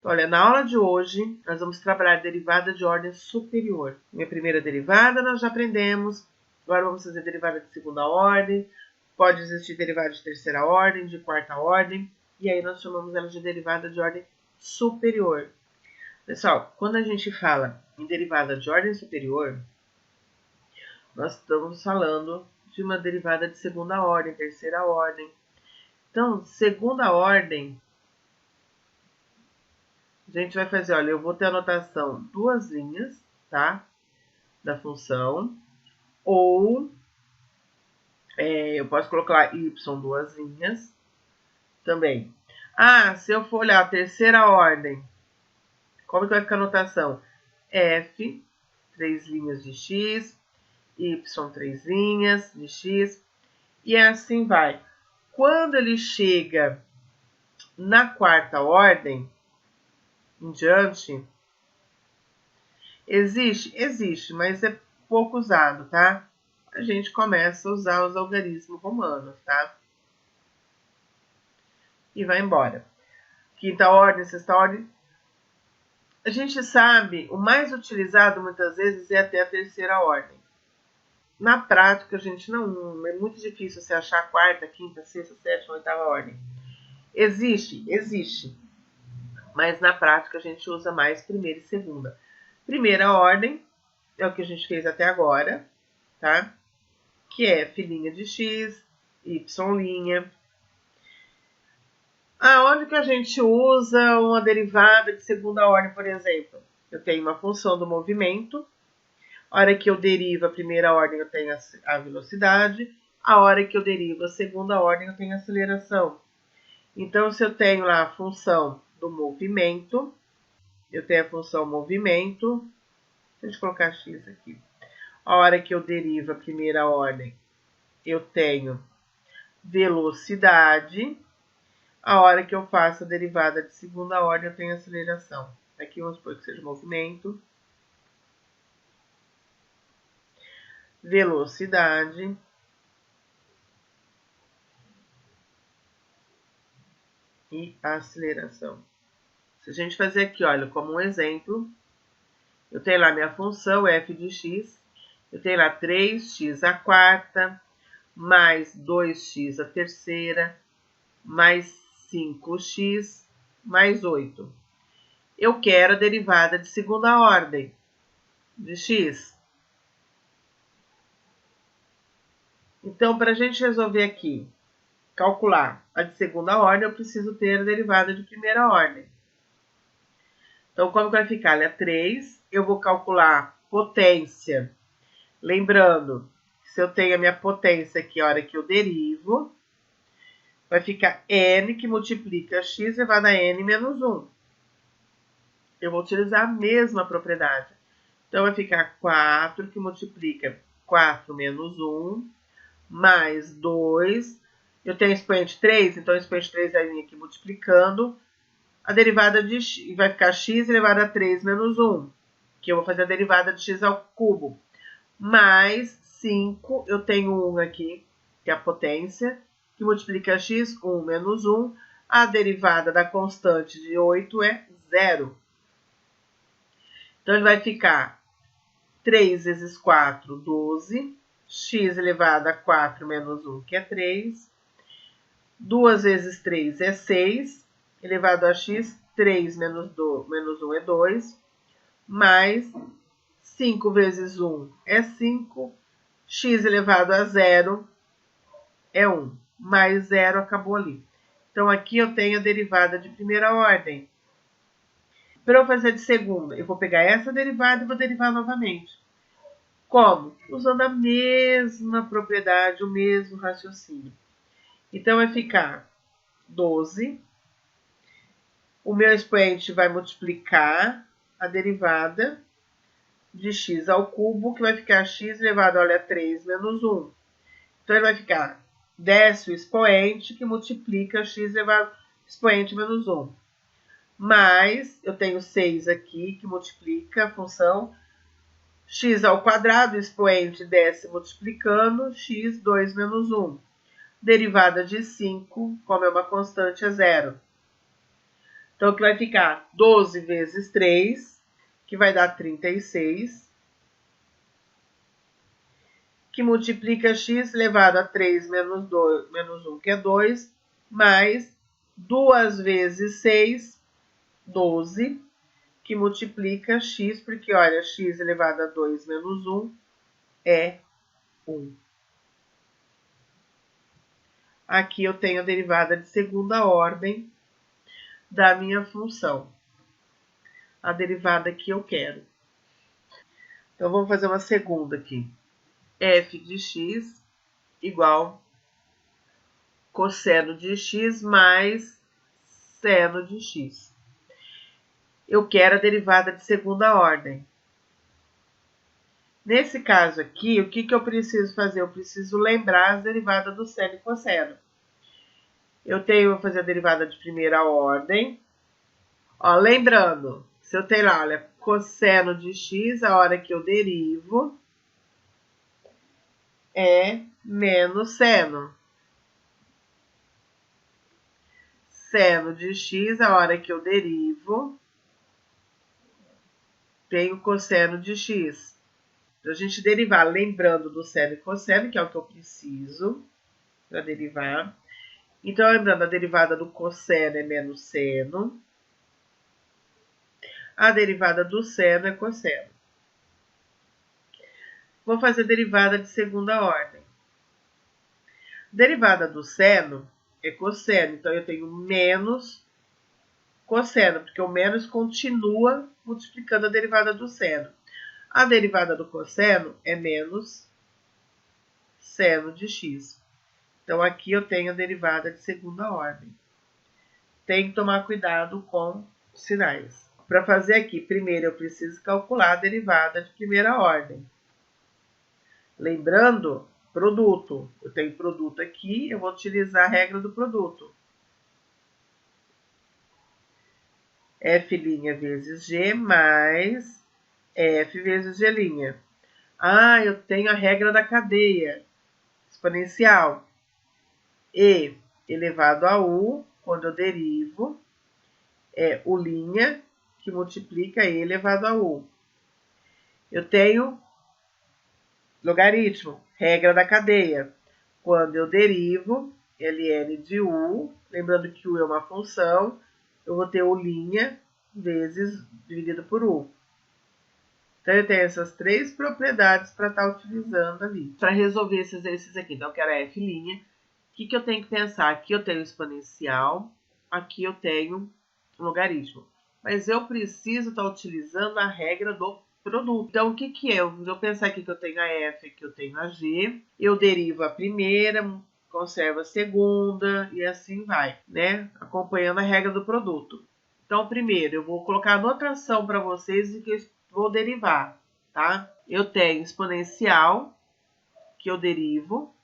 Olha, na aula de hoje, nós vamos trabalhar derivada de ordem superior. Minha primeira derivada nós já aprendemos. Agora vamos fazer derivada de segunda ordem. Pode existir derivada de terceira ordem, de quarta ordem. E aí nós chamamos ela de derivada de ordem superior. Pessoal, quando a gente fala em derivada de ordem superior, nós estamos falando de uma derivada de segunda ordem, terceira ordem. Então, segunda ordem, a gente vai fazer, olha, eu vou ter a notação duas linhas, tá? Da função. Ou eu posso colocar y duas linhas também. Ah, se eu for olhar a terceira ordem, como que vai ficar a notação? F, 3 linhas de x, y, 3 linhas de x, e assim vai. Quando ele chega na quarta ordem, em diante, existe, mas é pouco usado, tá? A gente começa a usar os algarismos romanos, tá? E vai embora. Quinta ordem, sexta ordem. A gente sabe, o mais utilizado muitas vezes é até a terceira ordem. Na prática, a gente não... É muito difícil você achar a quarta, quinta, sexta, sétima, oitava ordem. Existe. Mas na prática, a gente usa mais primeira e segunda. Primeira ordem é o que a gente fez até agora, tá? Que é f' de x, y'. Aonde que a gente usa uma derivada de segunda ordem, por exemplo? Eu tenho uma função do movimento. A hora que eu derivo a primeira ordem, eu tenho a velocidade. A hora que eu derivo a segunda ordem, eu tenho a aceleração. Então, se eu tenho lá a função do movimento, eu tenho a função movimento. Deixa eu colocar x aqui. A hora que eu derivo a primeira ordem, eu tenho velocidade. A hora que eu faço a derivada de segunda ordem, eu tenho aceleração. Aqui vamos supor que seja movimento, velocidade e aceleração. Se a gente fazer aqui, olha, como um exemplo, eu tenho lá minha função f de x, eu tenho lá 3x à quarta, mais 2x à terceira, mais 5x, mais 8. Eu quero a derivada de segunda ordem de x. Então, para a gente resolver aqui, calcular a de segunda ordem, eu preciso ter a derivada de primeira ordem. Então, como vai ficar? Olha, 3, eu vou calcular potência. Lembrando, se eu tenho a minha potência aqui, a hora que eu derivo, vai ficar n que multiplica x elevado a n menos 1. Eu vou utilizar a mesma propriedade. Então, vai ficar 4 que multiplica 4 menos 1, mais 2. Eu tenho expoente 3, então o expoente 3 vai vir aqui multiplicando. A derivada de x vai ficar x elevado a 3 menos 1, que eu vou fazer a derivada de x ao cubo. Mais 5, eu tenho 1 aqui, que é a potência, que multiplica x, 1 menos 1. A derivada da constante de 8 é 0. Então, ele vai ficar 3 vezes 4, 12. X elevado a 4 menos 1, que é 3. 2 vezes 3 é 6. Elevado a x, 3 menos 1 é 2. Mais 5 vezes 1 é 5. X elevado a 0 é 1. Mais 0 acabou ali. Então, aqui eu tenho a derivada de primeira ordem. Para eu fazer de segunda, eu vou pegar essa derivada e vou derivar novamente. Como? Usando a mesma propriedade, o mesmo raciocínio. Então, vai ficar 12. O meu expoente vai multiplicar a derivada de x ao cubo, que vai ficar x elevado a 3 menos 1. Então, ele vai ficar, desce o expoente, que multiplica x elevado a expoente menos 1. Mais, eu tenho 6 aqui, que multiplica a função x ao quadrado, o expoente desce multiplicando, x, 2 menos 1. Derivada de 5, como é uma constante, é 0. Então, que vai ficar 12 vezes 3, que vai dar 36, que multiplica x elevado a 3 menos 1, que é 2, mais 2 vezes 6, 12, que multiplica x, porque, olha, x elevado a 2 menos 1 é 1. Aqui eu tenho a derivada de segunda ordem da minha função. A derivada que eu quero. Então, vamos fazer uma segunda aqui. F de x igual cosseno de x mais seno de x. Eu quero a derivada de segunda ordem. Nesse caso aqui, o que eu preciso fazer? Eu preciso lembrar as derivadas do seno e cosseno. Vou fazer a derivada de primeira ordem. Ó, lembrando, se eu tenho lá, olha, cosseno de x, a hora que eu derivo é menos seno. Seno de x, a hora que eu derivo, tenho cosseno de x. Então, a gente derivar lembrando do seno e cosseno, que é o que eu preciso para derivar. Então, lembrando, a derivada do cosseno é menos seno. A derivada do seno é cosseno. Vou fazer a derivada de segunda ordem. Derivada do seno é cosseno, então eu tenho menos cosseno, porque o menos continua multiplicando a derivada do seno. A derivada do cosseno é menos seno de x. Então, aqui eu tenho a derivada de segunda ordem. Tem que tomar cuidado com os sinais. Para fazer aqui, primeiro eu preciso calcular a derivada de primeira ordem. Lembrando, produto. Eu tenho produto aqui, eu vou utilizar a regra do produto. F' vezes G mais F vezes G'. Ah, eu tenho a regra da cadeia exponencial. E elevado a U, quando eu derivo, é U' que multiplica E elevado a U. Eu tenho logaritmo, regra da cadeia. Quando eu derivo ln de U, lembrando que U é uma função, eu vou ter U' vezes dividido por U. Então, eu tenho essas três propriedades para estar utilizando ali. Para resolver esses exercícios aqui. Então, eu quero a F'. O que eu tenho que pensar? Aqui eu tenho exponencial, aqui eu tenho logaritmo. Mas eu preciso estar utilizando a regra do produto. Então, o que é? Eu pensar aqui que eu tenho a F, que eu tenho a G, eu derivo a primeira, conservo a segunda e assim vai, né? Acompanhando a regra do produto. Então, primeiro, eu vou colocar a notação para vocês de que eu vou derivar, tá? Eu tenho exponencial, que eu derivo,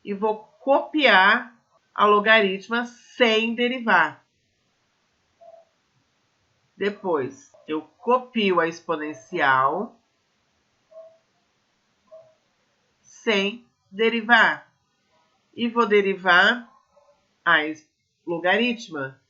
e vou copiar a logaritma sem derivar. Depois, eu copio a exponencial sem derivar. E vou derivar a logaritma.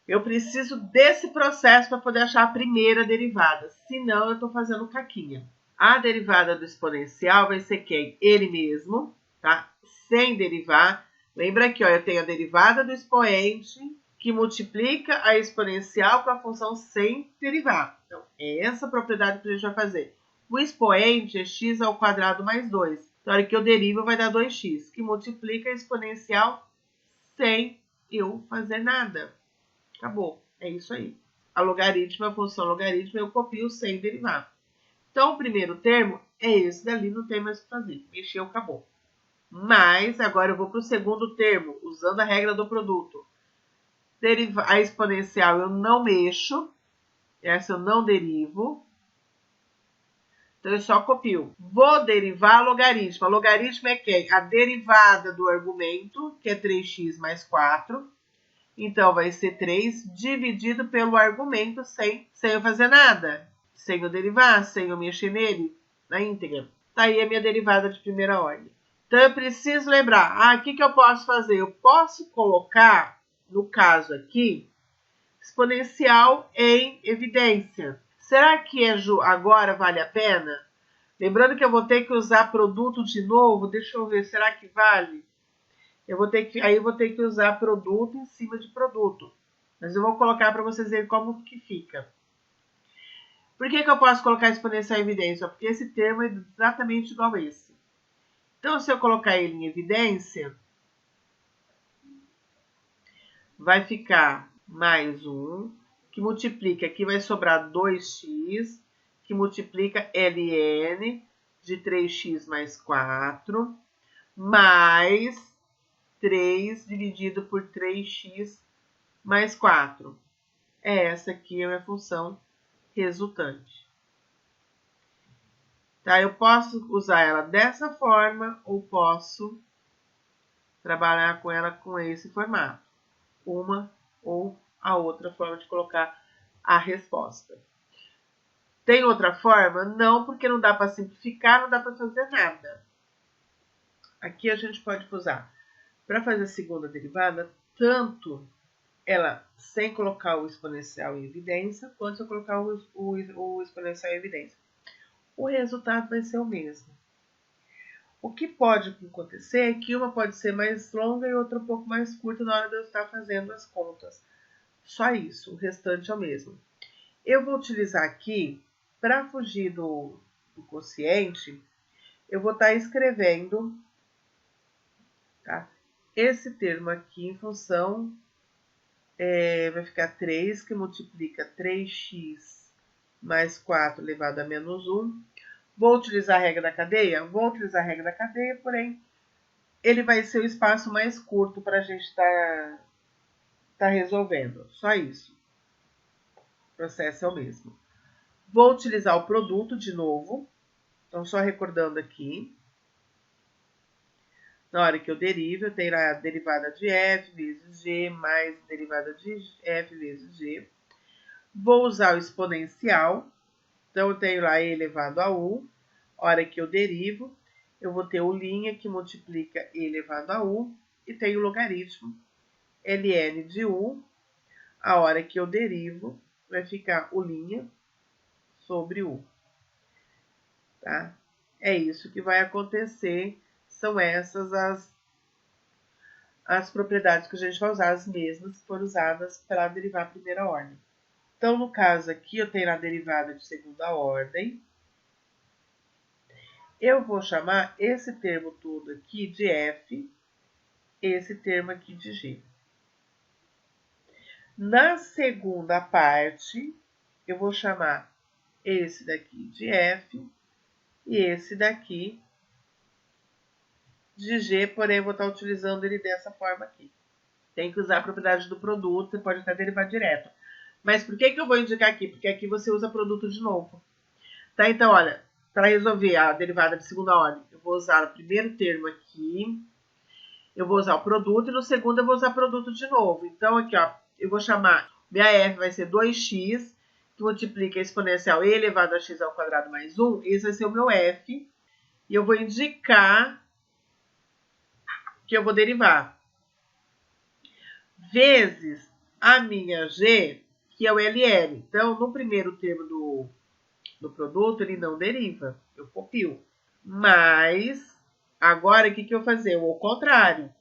Eu preciso desse processo para poder achar a primeira derivada. Senão, eu estou fazendo caquinha. A derivada do exponencial vai ser quem? Ele mesmo, tá? Sem derivar. Lembra aqui, ó, eu tenho a derivada do expoente que multiplica a exponencial com a função sem derivar. Então, é essa propriedade que a gente vai fazer. O expoente é x ao quadrado mais 2. Então, na hora que eu derivo, vai dar 2x, que multiplica a exponencial sem eu fazer nada. Acabou. É isso aí. A logaritma, a função logaritma, eu copio sem derivar. Então, o primeiro termo é esse dali, não tem mais o que fazer. Mexeu, acabou. Mas, agora eu vou para o segundo termo, usando a regra do produto. A exponencial eu não mexo. Essa eu não derivo. Então, eu só copio. Vou derivar a logaritmo. A logaritmo é quem? A derivada do argumento, que é 3x mais 4. Então, vai ser 3 dividido pelo argumento sem eu fazer nada. Sem eu derivar, sem eu mexer nele, na íntegra. Tá aí a minha derivada de primeira ordem. Então, eu preciso lembrar, o que eu posso fazer? Eu posso colocar, no caso aqui, exponencial em evidência. Será que agora vale a pena? Lembrando que eu vou ter que usar produto de novo. Deixa eu ver, será que vale? Aí eu vou ter que usar produto em cima de produto. Mas eu vou colocar para vocês verem como que fica. Por que eu posso colocar exponencial em evidência? Porque esse termo é exatamente igual a esse. Então, se eu colocar ele em evidência, vai ficar mais 1, que multiplica, aqui vai sobrar 2x, que multiplica ln de 3x mais 4, mais 3 dividido por 3x mais 4. Essa aqui é a minha função resultante. Tá? Eu posso usar ela dessa forma ou posso trabalhar com ela com esse formato. Uma ou a outra forma de colocar a resposta. Tem outra forma? Não, porque não dá para simplificar, não dá para fazer nada. Aqui a gente pode usar para fazer a segunda derivada, tanto ela sem colocar o exponencial em evidência, quanto se eu colocar o exponencial em evidência. O resultado vai ser o mesmo. O que pode acontecer é que uma pode ser mais longa e outra um pouco mais curta na hora de eu estar fazendo as contas. Só isso, o restante é o mesmo. Eu vou utilizar aqui, para fugir do quociente, eu vou estar escrevendo, tá, esse termo aqui em função, vai ficar 3, que multiplica 3x mais 4 elevado a menos 1. Vou utilizar a regra da cadeia? Vou utilizar a regra da cadeia, porém, ele vai ser o espaço mais curto para a gente estar resolvendo. Só isso. O processo é o mesmo. Vou utilizar o produto de novo. Então, só recordando aqui. Na hora que eu derivo, eu tenho a derivada de f vezes g mais a derivada de f vezes g. Vou usar o exponencial. Então, eu tenho lá e elevado a u. A hora que eu derivo, eu vou ter o linha que multiplica e elevado a u. E tenho o logaritmo ln de u. A hora que eu derivo, vai ficar o linha sobre u. Tá? É isso que vai acontecer. São essas as propriedades que a gente vai usar, as mesmas que foram usadas para derivar a primeira ordem. Então, no caso aqui, eu tenho a derivada de segunda ordem. Eu vou chamar esse termo todo aqui de f, esse termo aqui de g. Na segunda parte, eu vou chamar esse daqui de f e esse daqui de g, porém eu vou estar utilizando ele dessa forma aqui. Tem que usar a propriedade do produto, você pode até derivar direto. Mas por que eu vou indicar aqui? Porque aqui você usa produto de novo. Tá? Então, olha, para resolver a derivada de segunda ordem, eu vou usar o primeiro termo aqui, eu vou usar o produto, e no segundo eu vou usar produto de novo. Então, aqui, ó, eu vou chamar, minha f vai ser 2x, que multiplica a exponencial e elevado a x ao quadrado mais 1, esse vai ser o meu f, e eu vou indicar que eu vou derivar. Vezes a minha g, que é o ln. Então, no primeiro termo do produto, ele não deriva, eu copio. Mas, agora, o que eu vou fazer? O contrário.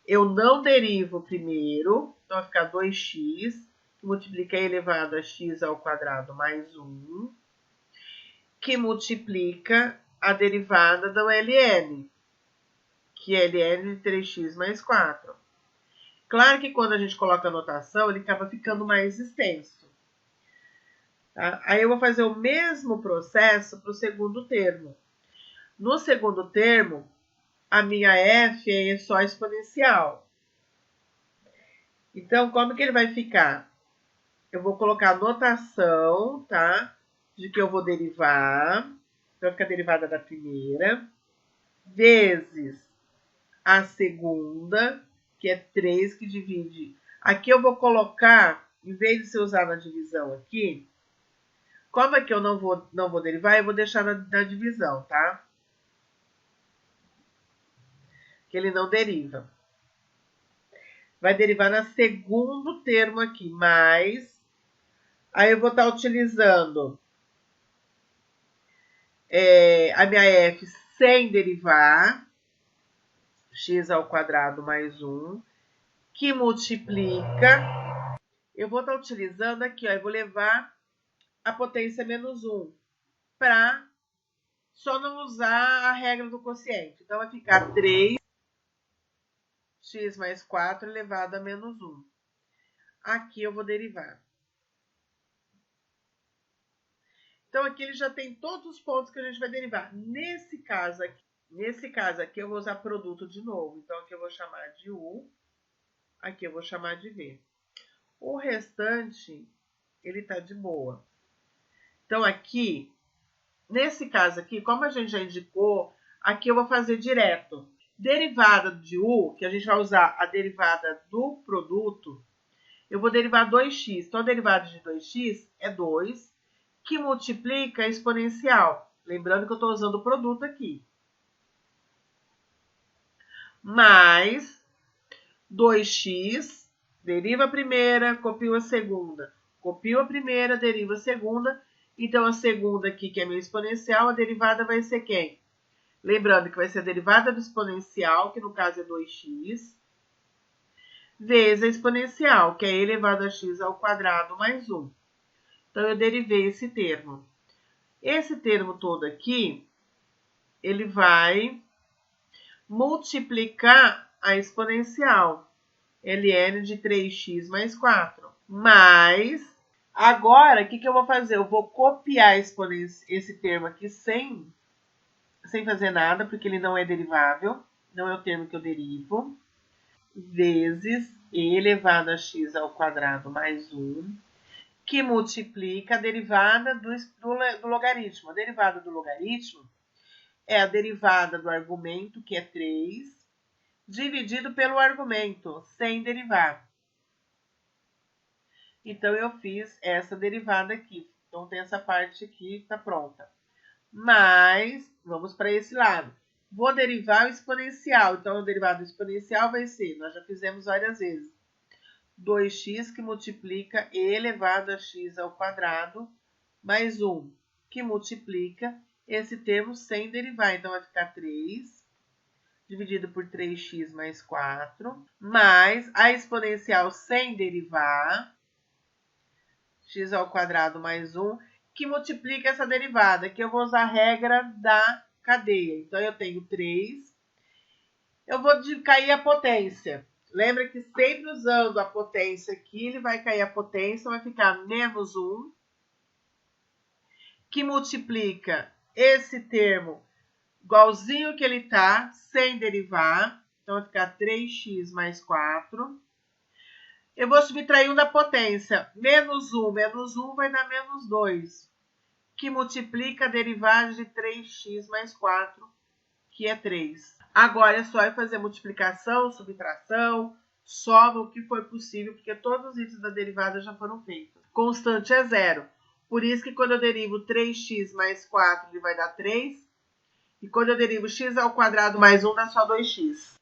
Eu não derivo primeiro, então vai ficar 2x, que multiplica elevado a x ao quadrado mais 1, que multiplica a derivada do ln, que é ln de 3x mais 4. Claro que quando a gente coloca a notação, ele acaba ficando mais extenso. Tá? Aí eu vou fazer o mesmo processo para o segundo termo. No segundo termo, a minha f é só exponencial. Então, como que ele vai ficar? Eu vou colocar a notação, tá? De que eu vou derivar. Então, vai ficar a derivada da primeira. Vezes a segunda, que é 3, que divide. Aqui eu vou colocar, em vez de você usar na divisão aqui, como é que eu não vou derivar, eu vou deixar na divisão, tá? que ele não deriva. Vai derivar no segundo termo aqui, mais. Aí eu vou estar utilizando a minha f sem derivar, x ao quadrado mais 1, que multiplica. Eu vou estar utilizando aqui, ó, eu vou levar a potência menos 1 para só não usar a regra do quociente. Então, vai ficar 3x mais 4 elevado a menos 1. Aqui eu vou derivar. Então, aqui ele já tem todos os pontos que a gente vai derivar. Nesse caso aqui eu vou usar produto de novo. Então, aqui eu vou chamar de U, aqui eu vou chamar de V. O restante, ele tá de boa. Então, aqui, nesse caso aqui, como a gente já indicou, aqui eu vou fazer direto. Derivada de U, que a gente vai usar a derivada do produto, eu vou derivar 2x. Então, a derivada de 2x é 2, que multiplica a exponencial. Lembrando que eu estou usando o produto aqui. Mais 2x, deriva a primeira, copio a segunda. Copio a primeira, deriva a segunda. Então, a segunda aqui, que é meu exponencial, a derivada vai ser quem? Lembrando que vai ser a derivada do exponencial, que no caso é 2x, vezes a exponencial, que é e elevado a x ao quadrado mais 1. Então, eu derivei esse termo. Esse termo todo aqui, ele vai multiplicar a exponencial, ln de 3x mais 4. Mas, agora, o que eu vou fazer? Eu vou copiar esse termo aqui sem fazer nada, porque ele não é derivável, não é o termo que eu derivo, vezes e elevado a x ao quadrado mais 1, que multiplica a derivada do logaritmo. A derivada do logaritmo é a derivada do argumento, que é 3, dividido pelo argumento, sem derivar. Então, eu fiz essa derivada aqui. Então, tem essa parte aqui, está pronta. Mas, vamos para esse lado. Vou derivar o exponencial. Então, o derivado do exponencial vai ser, nós já fizemos várias vezes, 2x que multiplica e elevado a x ao quadrado, mais 1 que multiplica esse termo sem derivar. Então, vai ficar 3 dividido por 3x mais 4, mais a exponencial sem derivar, x ao quadrado mais 1, que multiplica essa derivada, que eu vou usar a regra da cadeia. Então, eu tenho 3, eu vou cair a potência. Lembra que sempre usando a potência aqui, ele vai cair a potência, vai ficar menos 1, que multiplica esse termo igualzinho que ele está, sem derivar. Então, vai ficar 3x mais 4. Eu vou subtrair 1 da potência. Menos 1 vai dar menos 2, que multiplica a derivada de 3x mais 4, que é 3. Agora é só fazer multiplicação, subtração, soma o que for possível, porque todos os itens da derivada já foram feitos. Constante é 0. Por isso que quando eu derivo 3x mais 4, ele vai dar 3. E quando eu derivo x ao quadrado mais 1, dá só 2x.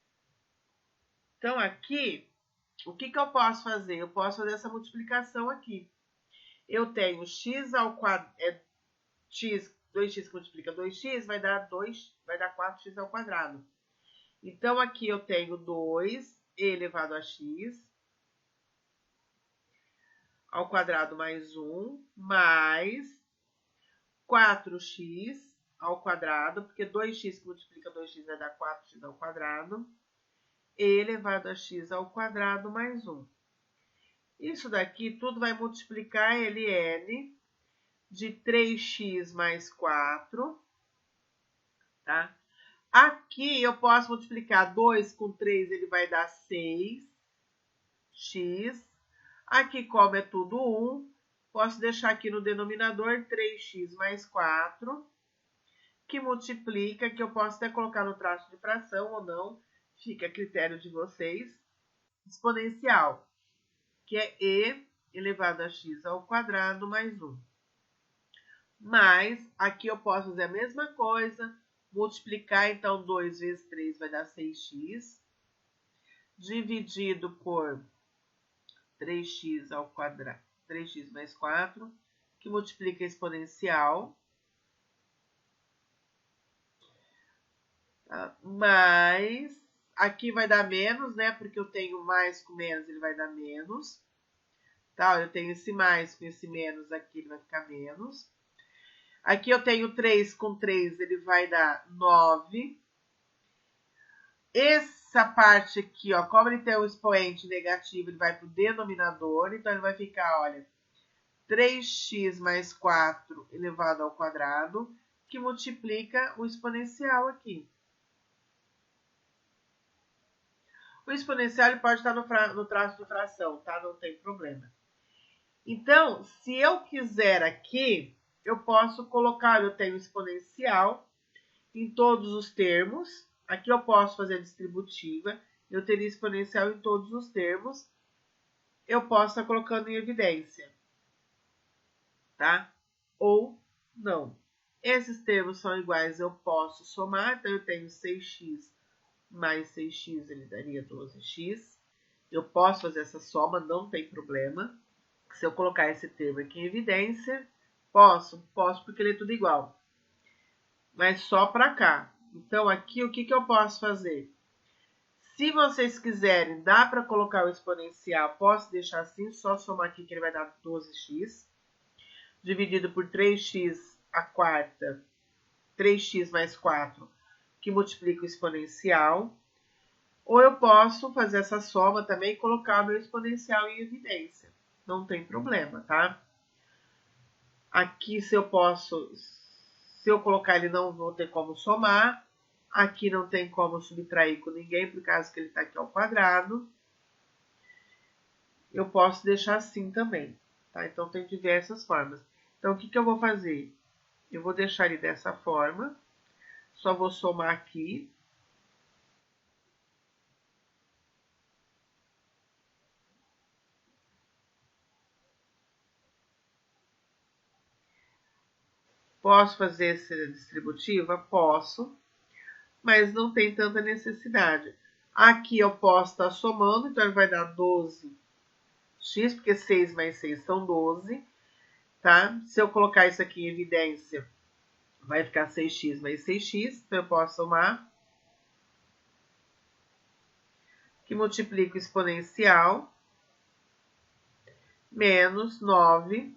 Então, aqui, o que eu posso fazer? Eu posso fazer essa multiplicação aqui. Eu tenho x ao quadrado, 2x que multiplica 2x, vai dar 4x ao quadrado. Então, aqui eu tenho 2 elevado a x ao quadrado mais 1, mais 4x ao quadrado, porque 2x que multiplica 2x vai dar 4x ao quadrado, elevado a x ao quadrado mais 1. Isso daqui tudo vai multiplicar ln de 3x mais 4, tá? Aqui eu posso multiplicar 2 com 3, ele vai dar 6x. Aqui, como é tudo 1, posso deixar aqui no denominador 3x mais 4, que multiplica, que eu posso até colocar no traço de fração ou não, fica a critério de vocês, exponencial, que é e elevado a x ao quadrado mais 1. Mas, aqui eu posso fazer a mesma coisa, multiplicar, então 2 vezes 3 vai dar 6x, dividido por 3x ao quadrado, 3x mais 4, que multiplica a exponencial, tá? Mais, aqui vai dar menos, né? Porque eu tenho mais com menos, ele vai dar menos. Tá? Eu tenho esse mais com esse menos aqui, ele vai ficar menos. Aqui eu tenho 3 com 3, ele vai dar 9. Essa parte aqui, ó, como ele tem um expoente negativo, ele vai para o denominador. Então, ele vai ficar, olha, 3x mais 4 elevado ao quadrado, que multiplica o exponencial aqui. O exponencial ele pode estar no traço de fração, tá? Não tem problema. Então, se eu quiser aqui, eu posso colocar, eu tenho exponencial em todos os termos. Aqui eu posso fazer a distributiva, eu teria exponencial em todos os termos. Eu posso estar colocando em evidência, tá? Ou não. Esses termos são iguais, eu posso somar, então eu tenho 6x mais 6x, ele daria 12x. Eu posso fazer essa soma, não tem problema. Se eu colocar esse termo aqui em evidência, posso porque ele é tudo igual. Mas só para cá. Então, aqui, o que eu posso fazer? Se vocês quiserem, dá para colocar o exponencial, posso deixar assim, só somar aqui que ele vai dar 12x, dividido por 3x a quarta, 3x mais 4, que multiplica o exponencial. Ou eu posso fazer essa soma também e colocar o meu exponencial em evidência. Não tem problema, tá? Aqui, se eu colocar ele, não vou ter como somar. Aqui não tem como subtrair com ninguém, por causa que ele está aqui ao quadrado. Eu posso deixar assim também, tá? Então, tem diversas formas. Então, o que eu vou fazer? Eu vou deixar ele dessa forma. Só vou somar aqui. Posso fazer essa distributiva? Posso, mas não tem tanta necessidade. Aqui eu posso estar somando, então ele vai dar 12x, porque 6 mais 6 são 12, tá? Se eu colocar isso aqui em evidência, vai ficar 6x mais 6x, então eu posso somar, que multiplica o exponencial, menos 9,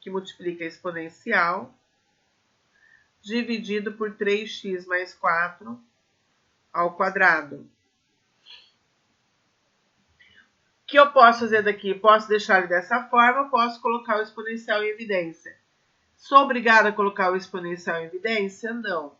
que multiplica a exponencial, dividido por 3x mais 4 ao quadrado. O que eu posso fazer daqui? Posso deixar ele dessa forma, posso colocar o exponencial em evidência. Sou obrigada a colocar o exponencial em evidência? Não.